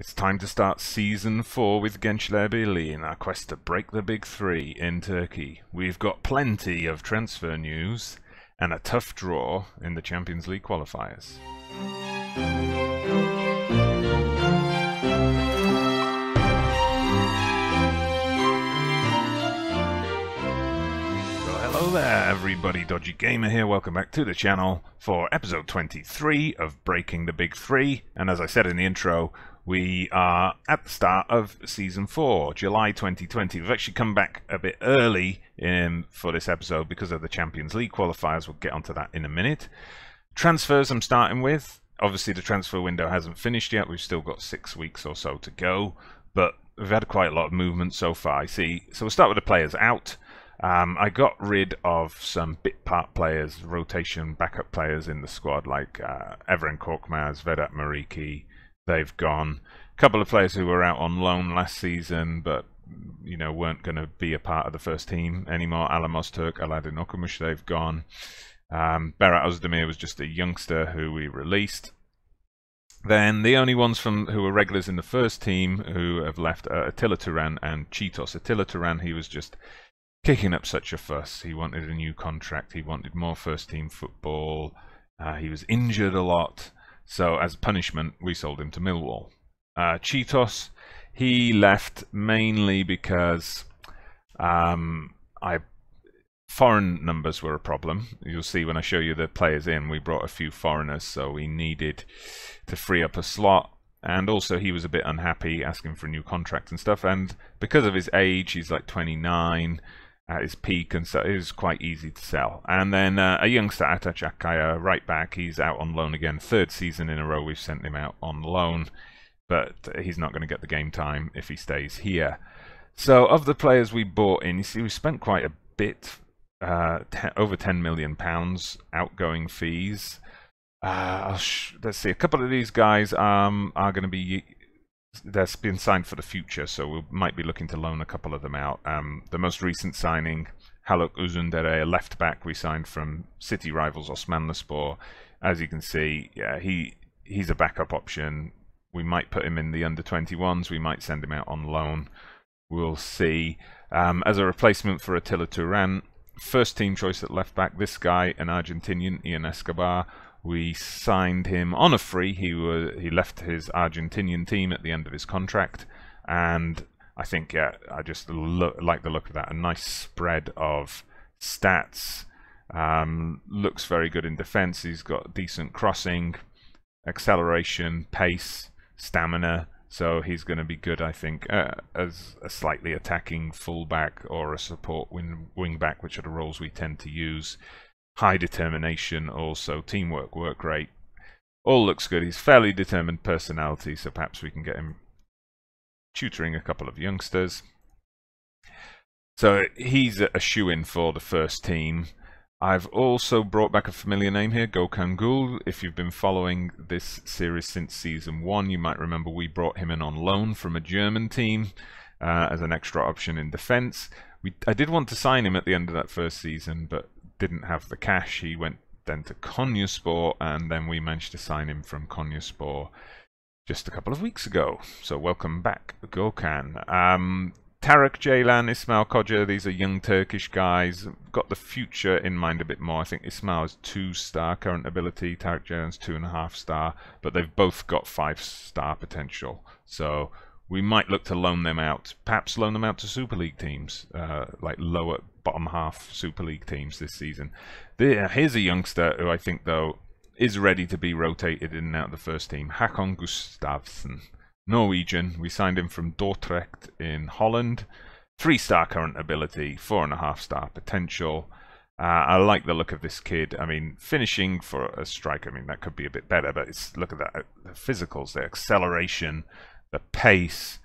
It's time to start Season 4 with Genclerbirligi in our quest to break the Big Three in Turkey. We've got plenty of transfer news and a tough draw in the Champions League Qualifiers. Hello there everybody, Dodgy Gamer here, welcome back to the channel for episode 23 of Breaking the Big Three, and as I said in the intro, we are at the start of Season 4, July 2020. We've actually come back a bit early for this episode because of the Champions League Qualifiers. We'll get onto that in a minute. Transfers I'm starting with. Obviously the transfer window hasn't finished yet, we've still got 6 weeks or so to go, but we've had quite a lot of movement so far, I see. So we'll start with the players out. I got rid of some bit part players, rotation backup players in the squad, like Evren Korkmaz, Vedat Mariki. They've gone. A couple of players who were out on loan last season, but you know weren't going to be a part of the first team anymore. Alam Öztürk, Aladin Okumuş, they've gone. Berat Özdemir was just a youngster who we released. Then the only ones who were regulars in the first team who have left are Attila Turan and Cheetos. Attila Turan, he was just kicking up such a fuss. He wanted a new contract. He wanted more first-team football. He was injured a lot. So as punishment, we sold him to Millwall. Cheetos, he left mainly because foreign numbers were a problem. You'll see when I show you the players in, we brought a few foreigners, so we needed to free up a slot. And also he was a bit unhappy, asking for a new contract and stuff. And because of his age, he's like 29. At his peak, and so it was quite easy to sell. And then a youngster, Ataç Akkaya, right back, he's out on loan again. Third season in a row we've sent him out on loan, but he's not going to get the game time if he stays here. So of the players we bought in, you see we spent quite a bit, over £10 million outgoing fees. Let's see, a couple of these guys are going to be... That's been signed for the future, so we might be looking to loan a couple of them out. The most recent signing, Haluk Uzundere, a left back we signed from city rivals Osmanlıspor. As you can see, yeah, he's a backup option. We might put him in the under-21s. We might send him out on loan. We'll see. As a replacement for Attila Turan, first team choice at left back. This guy, an Argentinian, Ian Escobar. We signed him on a free. He left his Argentinian team at the end of his contract, and I think I just like the look of that. A nice spread of stats. Looks very good in defense. He's got decent crossing, acceleration, pace, stamina. So he's going to be good, I think, as a slightly attacking fullback or a support wing back, which are the roles we tend to use. High determination, also teamwork, work rate, all looks good. He's fairly determined personality, so perhaps we can get him tutoring a couple of youngsters. So he's a shoe-in for the first team. I've also brought back a familiar name here, Gökhan Gül. If you've been following this series since Season 1, you might remember we brought him in on loan from a German team as an extra option in defence. I did want to sign him at the end of that first season, but didn't have the cash. He went then to Konyaspor, and then we managed to sign him from Konyaspor just a couple of weeks ago. So welcome back, Gökhan. Tarık Ceylan, Ismail Koca, these are young Turkish guys. Got the future in mind a bit more. I think Ismail is 2-star current ability, Tarık Ceylan's 2.5-star, but they've both got 5-star potential. So we might look to loan them out, perhaps loan them out to Super League teams, like lower bottom half Super League teams this season. Here's a youngster who I think, though, is ready to be rotated in and out of the first team. Håkon Gustafsson, Norwegian. We signed him from Dordrecht in Holland. 3-star current ability, 4.5-star potential. I like the look of this kid. I mean, finishing for a striker, I mean, that could be a bit better, but look at that, the physicals, the acceleration, the pace.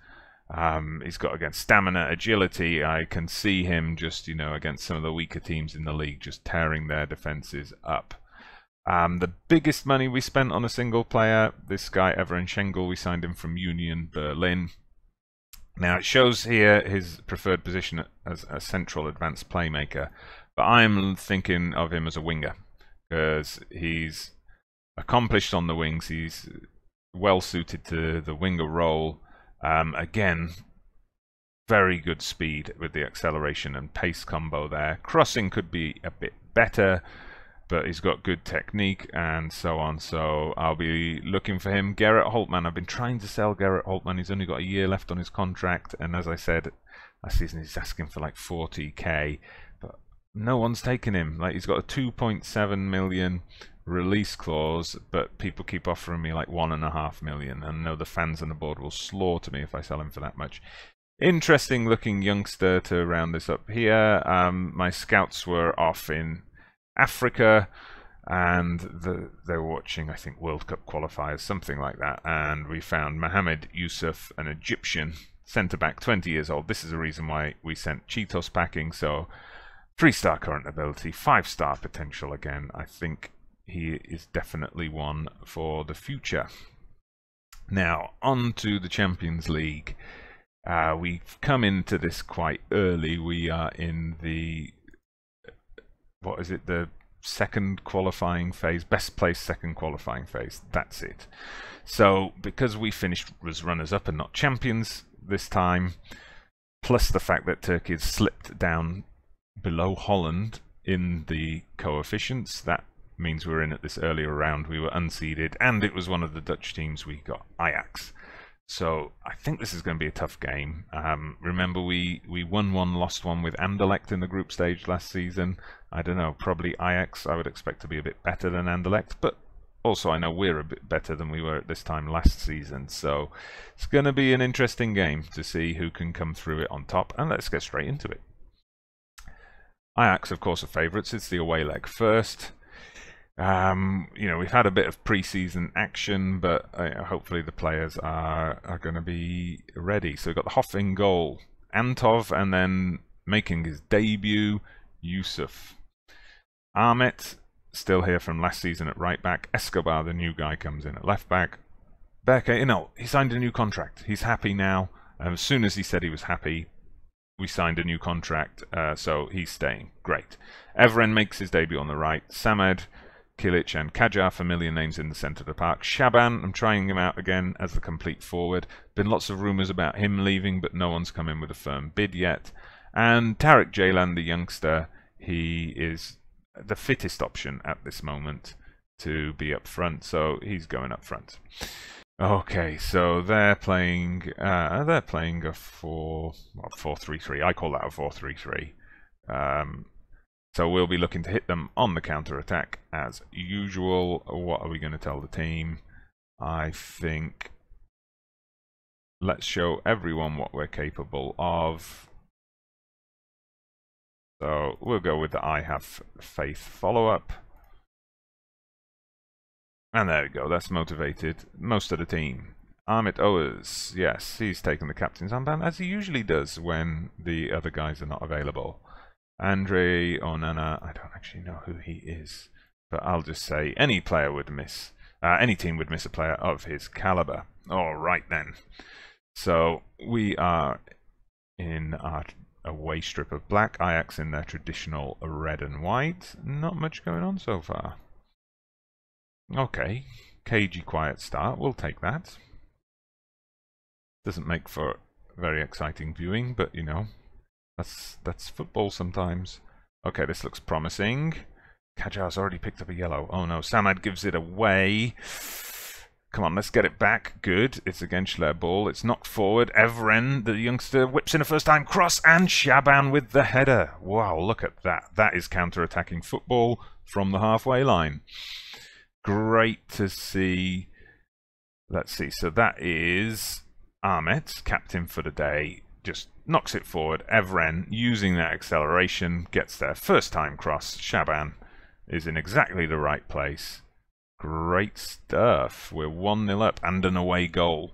He's got, again, stamina, agility. I can see him just, you know, against some of the weaker teams in the league, just tearing their defenses up. The biggest money we spent on a single player, this guy, Evren Şengül, we signed him from Union Berlin. Now, it shows here his preferred position as a central advanced playmaker, but I'm thinking of him as a winger, because he's accomplished on the wings. He's well suited to the winger role. Again, very good speed with the acceleration and pace combo there. Crossing could be a bit better, but he's got good technique and so on. So I'll be looking for him. Gerrit Holtman. I've been trying to sell Gerrit Holtman. He's only got a year left on his contract, and as I said last season, he's asking for like 40k, but no one's taken him. Like, he's got a 2.7 million release clause, but people keep offering me like 1.5 million, and I know the fans on the board will slaughter me if I sell him for that much. Interesting looking youngster to round this up here. My scouts were off in Africa, and they were watching, I think, World Cup qualifiers, something like that, and we found Mohamed Yusuf, an Egyptian centre-back, 20 years old. This is the reason why we sent Cheetos packing. So 3-star current ability, 5-star potential again. I think he is definitely one for the future. Now, on to the Champions League. We've come into this quite early. We are in the, what is it, the second qualifying phase, best place second qualifying phase. That's it. So because we finished as runners-up and not champions this time, plus the fact that Turkey has slipped down below Holland in the coefficients, that means we're in at this earlier round. We were unseeded, and it was one of the Dutch teams we got, Ajax. So I think this is going to be a tough game. Remember, we won one, lost one with Anderlecht in the group stage last season. I don't know, probably Ajax I would expect to be a bit better than Anderlecht, but also I know we're a bit better than we were at this time last season. So it's going to be an interesting game to see who can come through it on top, and let's get straight into it. Ajax, of course, are favourites. It's the away leg first. You know, we've had a bit of pre-season action, but hopefully the players are going to be ready. So we've got the Hoff in goal, Antov, and then making his debut, Yusuf. Ahmet, still here from last season at right back. Escobar, the new guy, comes in at left back. Berke, you know, he signed a new contract. He's happy now. As soon as he said he was happy, we signed a new contract, so he's staying. Great. Evren makes his debut on the right. Samed, Kilic and Kajar, familiar names in the centre of the park. Shaban, I'm trying him out again as the complete forward. Been lots of rumours about him leaving, but no one's come in with a firm bid yet. And Tarek Ceylan, the youngster, he is the fittest option at this moment to be up front, so he's going up front. Okay, so they're playing a 4-3-3. I call that a 4-3-3. So we'll be looking to hit them on the counter-attack as usual. What are we going to tell the team? I think let's show everyone what we're capable of. So we'll go with the I have faith follow-up. And there we go, that's motivated most of the team. Ahmet Oğuz, yes, he's taken the captain's armband, as he usually does when the other guys are not available. Andre Onana, I don't actually know who he is, but I'll just say any player would miss, any team would miss a player of his caliber. All right then. So we are in our away strip of black, Ajax in their traditional red and white. Not much going on so far. Okay, cagey quiet start, we'll take that. Doesn't make for very exciting viewing, but you know, that's football sometimes. Okay, this looks promising. Kajar's already picked up a yellow. Oh no, Samad gives it away. Come on, let's get it back. Good. It's a Genclerbirligi ball. It's knocked forward. Evren, the youngster, whips in a first-time cross, and Shaban with the header. Wow, look at that. That is counter-attacking football from the halfway line. Great to see. Let's see. So that is Ahmet, captain for the day. Just knocks it forward. Evren, using that acceleration, gets there. First time cross. Shaban is in exactly the right place. Great stuff. We're 1-0 up and an away goal.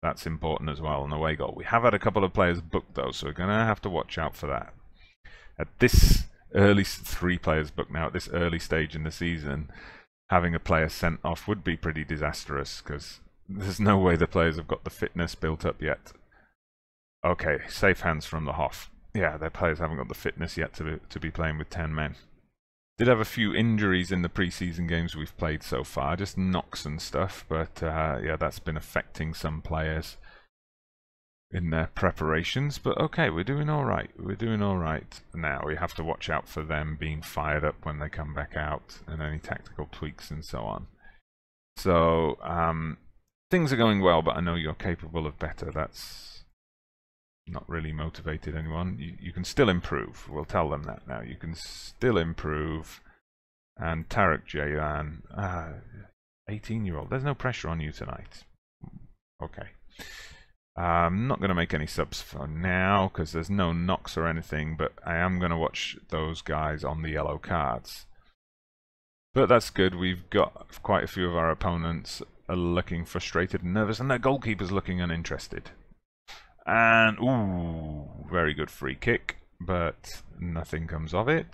That's important as well, an away goal. We have had a couple of players booked though, so we're going to have to watch out for that. At this early, 3 players booked now, at this early stage in the season, having a player sent off would be pretty disastrous because there's no way the players have got the fitness built up yet. Okay, safe hands from the Hoff. Yeah, their players haven't got the fitness yet to be playing with 10 men. Did have a few injuries in the pre-season games we've played so far, just knocks and stuff, but yeah, that's been affecting some players in their preparations. But okay, we're doing all right. We're doing all right. Now we have to watch out for them being fired up when they come back out, and any tactical tweaks and so on. So things are going well, but I know you're capable of better. That's not really motivated anyone. You can still improve. We'll tell them that now. You can still improve. And Tarek Jayan, 18-year-old. There's no pressure on you tonight. Okay. I'm not going to make any subs for now because there's no knocks or anything, but I am going to watch those guys on the yellow cards. But that's good. We've got quite a few of our opponents are looking frustrated and nervous, and their goalkeeper's looking uninterested. And, ooh, very good free kick, but nothing comes of it.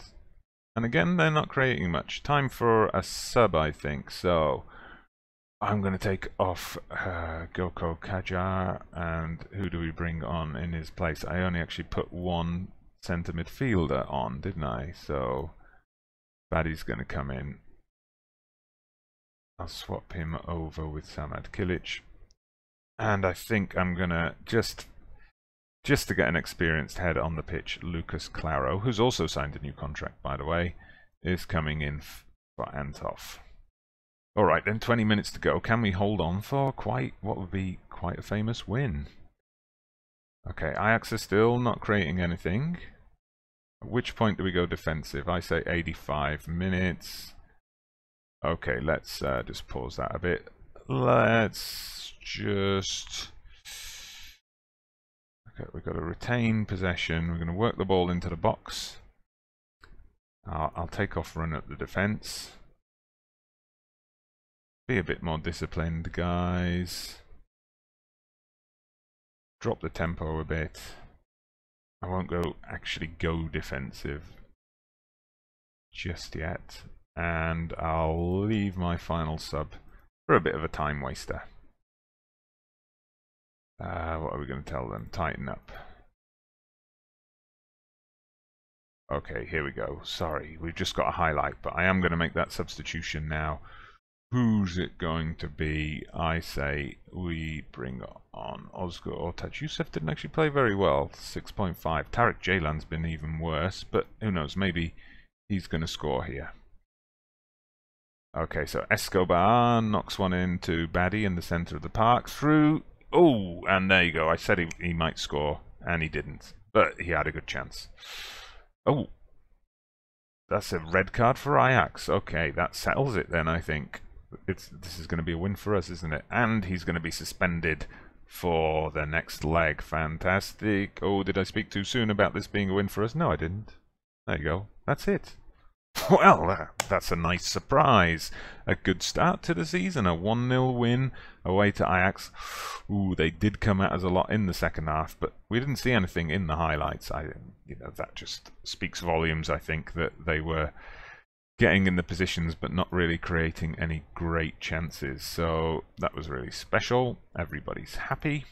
And again, they're not creating much. Time for a sub, I think. So, I'm going to take off Goko Kajar, and who do we bring on in his place? I only actually put one centre midfielder on, didn't I? So, Baddy's going to come in. I'll swap him over with Samad Kilic. And I think I'm going to just to get an experienced head on the pitch, Lucas Claro, who's also signed a new contract, by the way, is coming in for Antov. Alright, then 20 minutes to go. Can we hold on for what would be quite a famous win? Okay, Ajax is still not creating anything. At which point do we go defensive? I say 85 minutes. Okay, let's just pause that a bit. Let's just... Okay, we've got to retain possession. We're going to work the ball into the box. I'll take off run at the defence. Be a bit more disciplined, guys. Drop the tempo a bit. I won't actually go defensive just yet. And I'll leave my final sub for a bit of a time waster. What are we going to tell them? Tighten up. Okay, here we go. Sorry, we've just got a highlight, but I am going to make that substitution now. Who's it going to be? I say we bring on Ozgur Ortac. Yusuf didn't actually play very well. 6.5. Tarek Jalan's been even worse, but who knows? Maybe he's going to score here. Okay, so Escobar knocks one into Baddy in the centre of the park. Through... Oh, and there you go. I said he might score, and he didn't. But he had a good chance. Oh, that's a red card for Ajax. Okay, that settles it then, I think. This is going to be a win for us, isn't it? And he's going to be suspended for the next leg. Fantastic. Oh, did I speak too soon about this being a win for us? No, I didn't. There you go. That's it. Well, that's a nice surprise. A good start to the season. A 1-0 win away to Ajax. Ooh, they did come at us a lot in the second half, but we didn't see anything in the highlights. That just speaks volumes, I think, that they were getting in the positions but not really creating any great chances. So that was really special. Everybody's happy,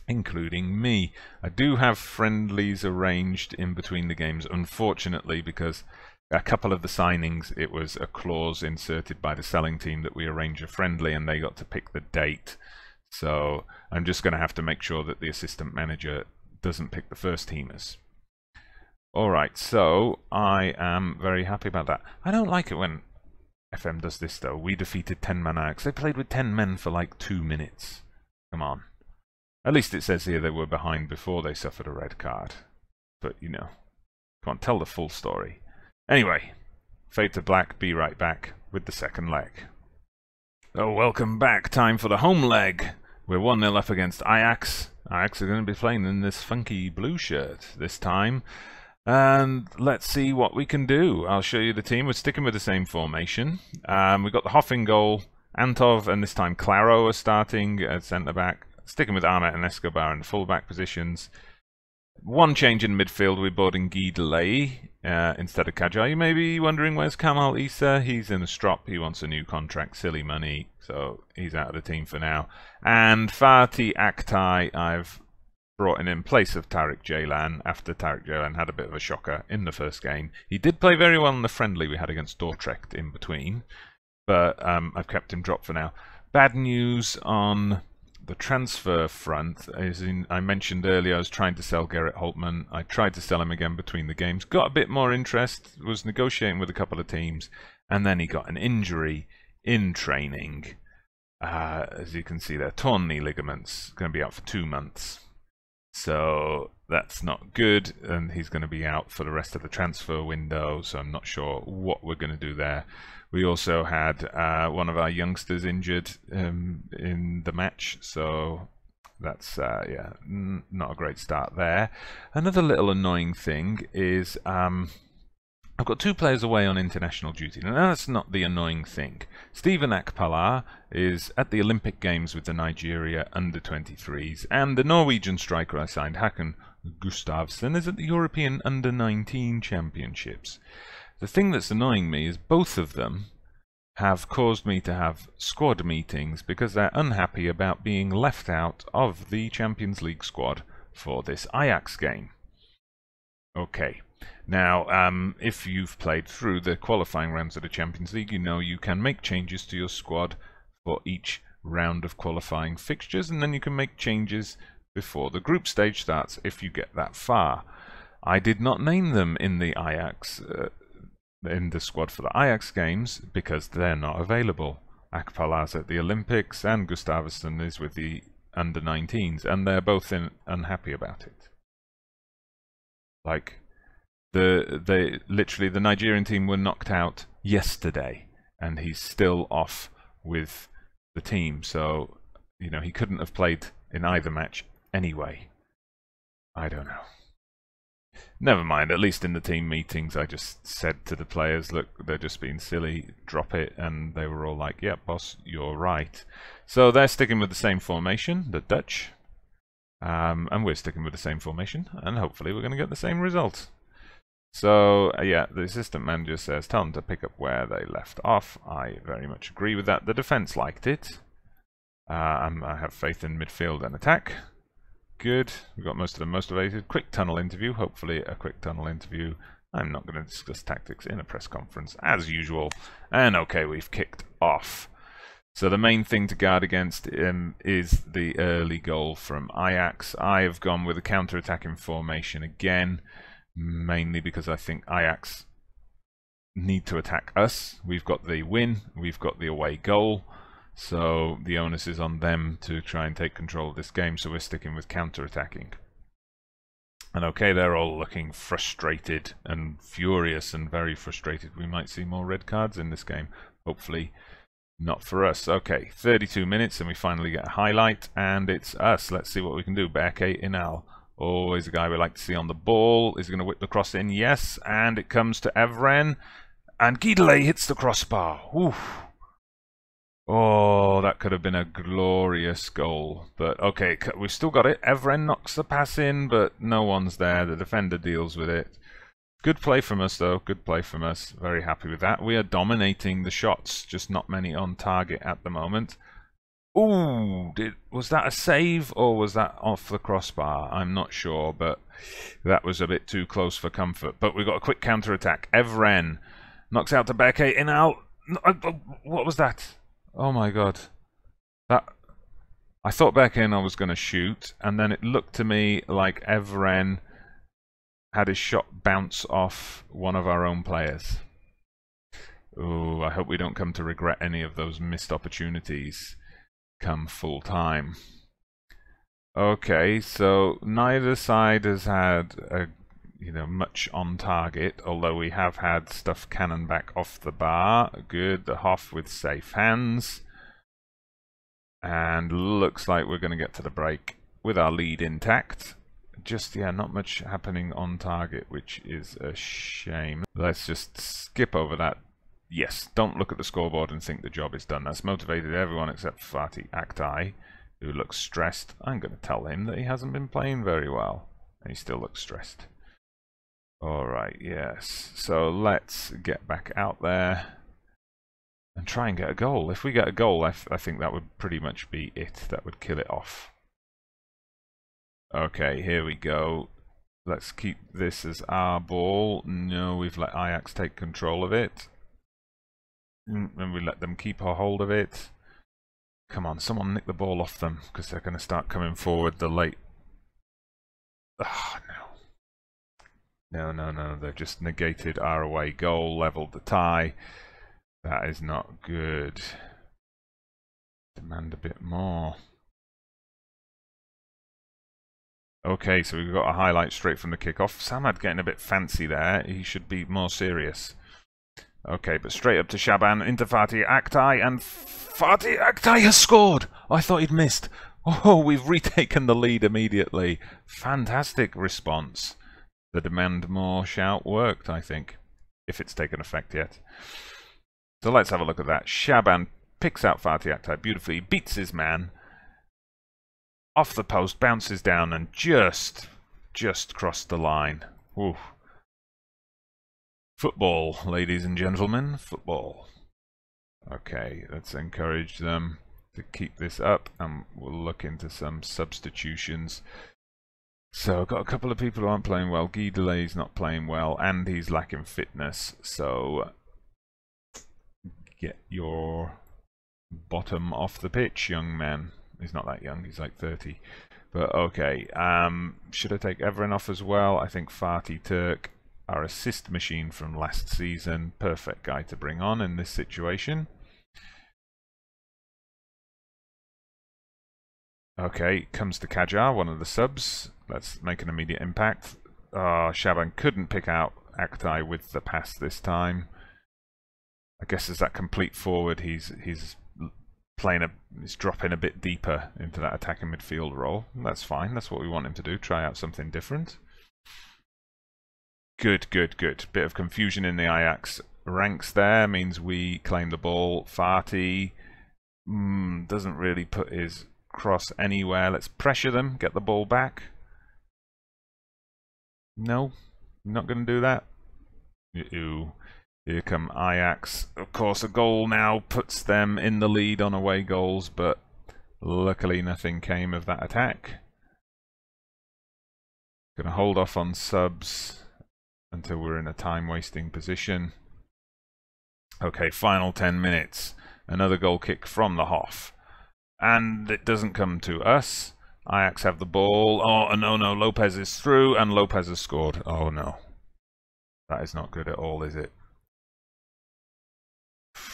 including me. I do have friendlies arranged in between the games, unfortunately, because a couple of the signings, it was a clause inserted by the selling team that we arrange a friendly and they got to pick the date. So I'm just going to have to make sure that the assistant manager doesn't pick the first teamers. Alright, so I am very happy about that. I don't like it when FM does this though. We defeated 10-man Ajax. They played with 10 men for like 2 minutes. Come on. At least it says here they were behind before they suffered a red card. But, you know, come on, tell the full story. Anyway, fade to black, be right back with the second leg. Oh, welcome back. Time for the home leg. We're 1-0 up against Ajax. Ajax are going to be playing in this funky blue shirt this time. And let's see what we can do. I'll show you the team. We're sticking with the same formation. We've got the Hoff in goal. Antov and this time Claro are starting at centre-back. Sticking with Ahmet and Escobar in the full-back positions. One change in midfield. We brought in Guy Delay instead of Kajar. You may be wondering, where's Kamal Issa? He's in the strop. He wants a new contract. Silly money. So he's out of the team for now. And Fatih Aktay, I've brought in place of Tariq Ceylan after Tariq Ceylan had a bit of a shocker in the first game. He did play very well in the friendly we had against Dordrecht in between, but I've kept him dropped for now. Bad news on the transfer front is I mentioned earlier I was trying to sell Gerrit Holtman. I tried to sell him again between the games, got a bit more interest, was negotiating with a couple of teams, and then he got an injury in training. As you can see there, torn knee ligaments, going to be out for 2 months. So that's not good, and he's going to be out for the rest of the transfer window, so I'm not sure what we're going to do there. We also had one of our youngsters injured in the match, so that's yeah, not a great start there. Another little annoying thing is I've got 2 players away on international duty. Now that's not the annoying thing. Stephen Akpala is at the Olympic Games with the Nigeria under-23s, and the Norwegian striker I signed, Håkon Gustavsen, is at the European under-19 Championships. The thing that's annoying me is both of them have caused me to have squad meetings because they're unhappy about being left out of the Champions League squad for this Ajax game. Okay. Now, if you've played through the qualifying rounds of the Champions League, you know you can make changes to your squad for each round of qualifying fixtures, and then you can make changes before the group stage starts if you get that far. I did not name them in the Ajax, in the squad for the Ajax games because they're not available. Akpala's at the Olympics and Gustavsson is with the under-19s, and they're both unhappy about it. Like, literally the Nigerian team were knocked out yesterday, and he's still off with the team. So, you know, he couldn't have played in either match anyway. I don't know. Never mind. At least in the team meetings, I just said to the players, "Look, they're just being silly. Drop it." And they were all like, "Yeah, boss, you're right." So they're sticking with the same formation, the Dutch, and we're sticking with the same formation, and hopefully we're going to get the same result. So, yeah, the assistant manager says, tell them to pick up where they left off. I very much agree with that. The defence liked it. I have faith in midfield and attack. Good. We've got most of them motivated. Quick tunnel interview. Hopefully a quick tunnel interview. I'm not going to discuss tactics in a press conference, as usual. And, okay, we've kicked off. So the main thing to guard against is the early goal from Ajax. I have gone with a counter-attacking formation again, mainly because I think Ajax need to attack us. We've got the win, we've got the away goal, so the onus is on them to try and take control of this game, so we're sticking with counter-attacking. And okay, they're all looking frustrated and furious and very frustrated. We might see more red cards in this game. Hopefully not for us. Okay, 32 minutes and we finally get a highlight, and it's us. Let's see what we can do. Berke Inal. Always a guy we like to see on the ball. Is he going to whip the cross in? Yes. And it comes to Evren. And Guidele hits the crossbar. Oof. Oh, that could have been a glorious goal. But okay, we've still got it. Evren knocks the pass in, but no one's there. The defender deals with it. Good play from us, though. Good play from us. Very happy with that. We are dominating the shots. Just not many on target at the moment. Ooh, was that a save or was that off the crossbar? I'm not sure, but that was a bit too close for comfort. But we got a quick counter-attack. Evren knocks out to Berke Inal. What was that? Oh my god. I thought Berke Inal was going to shoot, and then it looked to me like Evren had his shot bounce off one of our own players. Ooh, I hope we don't come to regret any of those missed opportunities come full time. Okay, so neither side has had much on target, although we have had stuff cannon back off the bar. Good, the Hoff with safe hands, and looks like we're going to get to the break with our lead intact. Just, yeah, not much happening on target, which is a shame. Let's just skip over that. Yes, don't look at the scoreboard and think the job is done. That's motivated everyone except Fatih Aktay, who looks stressed. I'm going to tell him that he hasn't been playing very well, and he still looks stressed. Alright, yes. So let's get back out there and try and get a goal. If we get a goal, I think that would pretty much be it. That would kill it off. Okay, here we go. Let's keep this as our ball. No, we've let Ajax take control of it. And we let them keep a hold of it. Come on, someone nick the ball off them, because they're going to start coming forward the late... Oh, no. No. They've just negated our away goal, leveled the tie. That is not good. Demand a bit more. Okay, so we've got a highlight straight from the kickoff. Samad getting a bit fancy there. He should be more serious. Okay, but straight up to Shaban, into Fatih Aktay, and Fatih Aktay has scored! I thought he'd missed. Oh, we've retaken the lead immediately. Fantastic response. The demand more shout worked, I think, if it's taken effect yet. So let's have a look at that. Shaban picks out Fatih Aktay beautifully, beats his man. Off the post, bounces down, and just crossed the line. Ooh. Football, ladies and gentlemen, football. Okay, let's encourage them to keep this up, and we'll look into some substitutions. So I've got a couple of people who aren't playing well. Guy Delay's not playing well, and he's lacking fitness. So get your bottom off the pitch, young man. He's not that young, he's like 30. But okay, should I take Everin off as well? I think Fatih Turk, our assist machine from last season, perfect guy to bring on in this situation. Okay, comes to Kajar, one of the subs. Let's make an immediate impact. Shaban couldn't pick out Aktay with the pass this time. I guess as that complete forward, he's dropping a bit deeper into that attacking midfield role. That's fine. That's what we want him to do. Try out something different. Good. Bit of confusion in the Ajax ranks there. Means we claim the ball. Fatih doesn't really put his cross anywhere. Let's pressure them. Get the ball back. No, not going to do that. Ooh. Here come Ajax. Of course, a goal now puts them in the lead on away goals, but luckily nothing came of that attack. Going to hold off on subs until we're in a time-wasting position. Okay, final 10 minutes. Another goal kick from the Hoff. And it doesn't come to us. Ajax have the ball. Oh, no, Lopez is through, and Lopez has scored. Oh, no. That is not good at all, is it?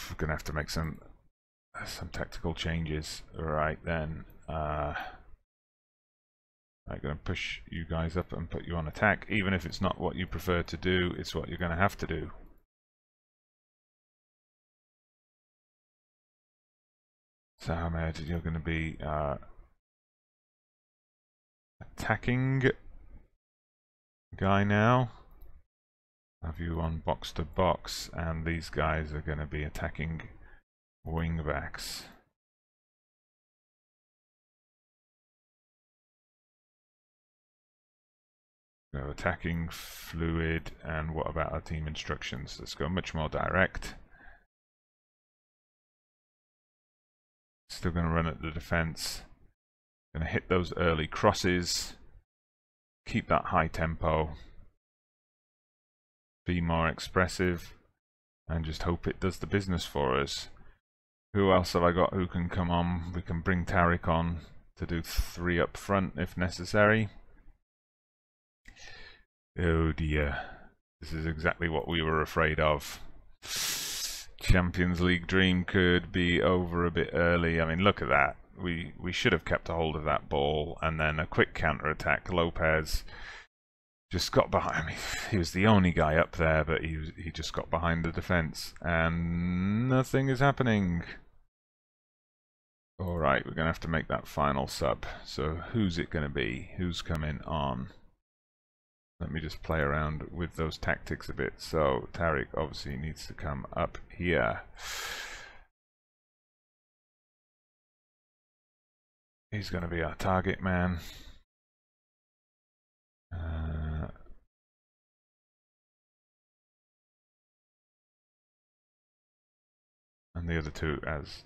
We're going to have to make some tactical changes. Right then. I'm going to push you guys up and put you on attack. Even if it's not what you prefer to do, it's what you're going to have to do. So Ahmed, you're going to be attacking guy now. Have you on box to box, and these guys are going to be attacking wing backs. So attacking, fluid, and what about our team instructions? Let's go much more direct. Still going to run at the defense. Going to hit those early crosses. Keep that high tempo. Be more expressive. And just hope it does the business for us. Who else have I got who can come on? We can bring Tariq on to do 3 up front if necessary. Oh dear. This is exactly what we were afraid of. Champions League dream could be over a bit early. I mean, look at that. We should have kept a hold of that ball, and then a quick counter-attack. Lopez just got behind. I mean, he was the only guy up there, but he just got behind the defense, and nothing is happening. Alright, we're going to have to make that final sub. So who's it going to be? Who's coming on? Let me just play around with those tactics a bit. So Tariq obviously needs to come up here. He's going to be our target man. And the other two as...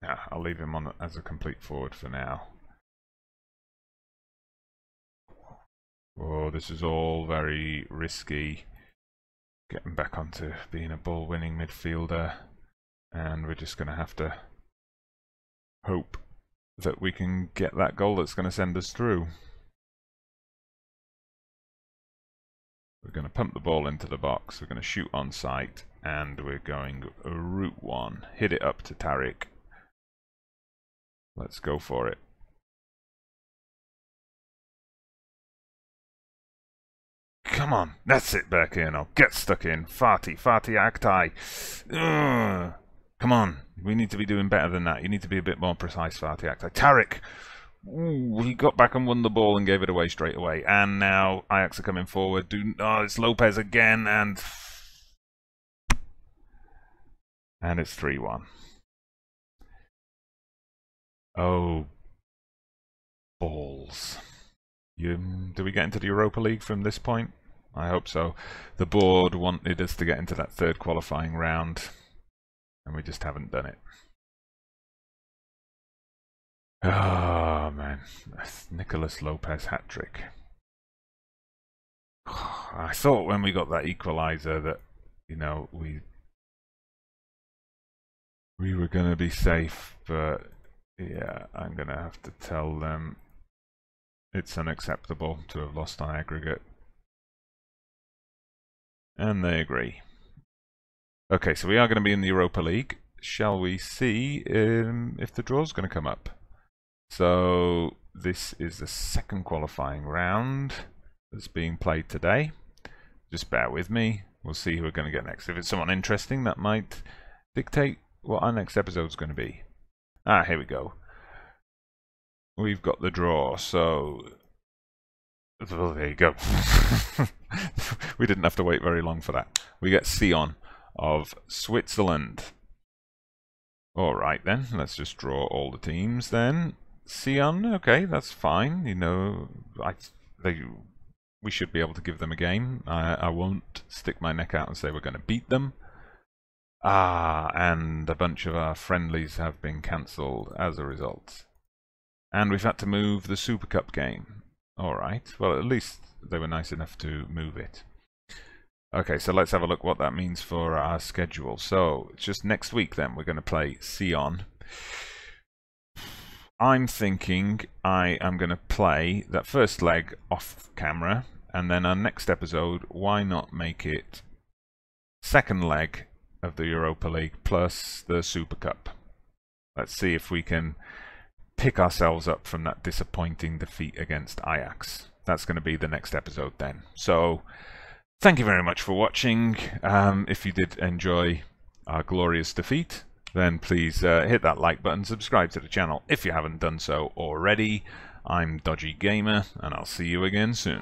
Yeah, I'll leave him on as a complete forward for now. Oh, this is all very risky. Getting back onto being a ball-winning midfielder. And we're just going to have to hope that we can get that goal that's going to send us through. We're going to pump the ball into the box, we're going to shoot on sight, and we're going route one. Hit it up to Tariq. Let's go for it. Come on, that's it, Berkirno. Get stuck in. Fatih Aktay. Come on, we need to be doing better than that. You need to be a bit more precise, Fatih Aktay. Tariq. Ooh, he got back and won the ball and gave it away straight away. And now Ajax are coming forward. Oh, it's Lopez again, and it's 3-1. Oh, balls. Do we get into the Europa League from this point? I hope so. The board wanted us to get into that third qualifying round, and we just haven't done it. Oh man, that's Nicolas Lopez hat-trick. I thought when we got that equaliser that, you know, we were going to be safe, but yeah, I'm going to have to tell them it's unacceptable to have lost on aggregate. And they agree. Okay, so we are going to be in the Europa League. Shall we see if the draw's going to come up? So this is the second qualifying round that's being played today. Just bear with me. We'll see who we're going to get next. If it's someone interesting, that might dictate what our next episode is going to be. Here we go. We've got the draw, so well, there you go. We didn't have to wait very long for that. We get Sion of Switzerland. Alright then, let's just draw all the teams then. Sion, okay, that's fine. You know, we should be able to give them a game. I won't stick my neck out and say we're going to beat them. And a bunch of our friendlies have been cancelled as a result. And we've had to move the Super Cup game. Alright, well at least they were nice enough to move it. Okay, so let's have a look what that means for our schedule. So, it's just next week then, we're going to play Sion. I'm thinking I am going to play that first leg off camera, and then our next episode, why not make it second leg of the Europa League plus the Super Cup. Let's see if we can pick ourselves up from that disappointing defeat against Ajax. That's going to be the next episode then. So, thank you very much for watching. If you did enjoy our glorious defeat, then please hit that like button, subscribe to the channel if you haven't done so already. I'm Dodgy Gamer, and I'll see you again soon.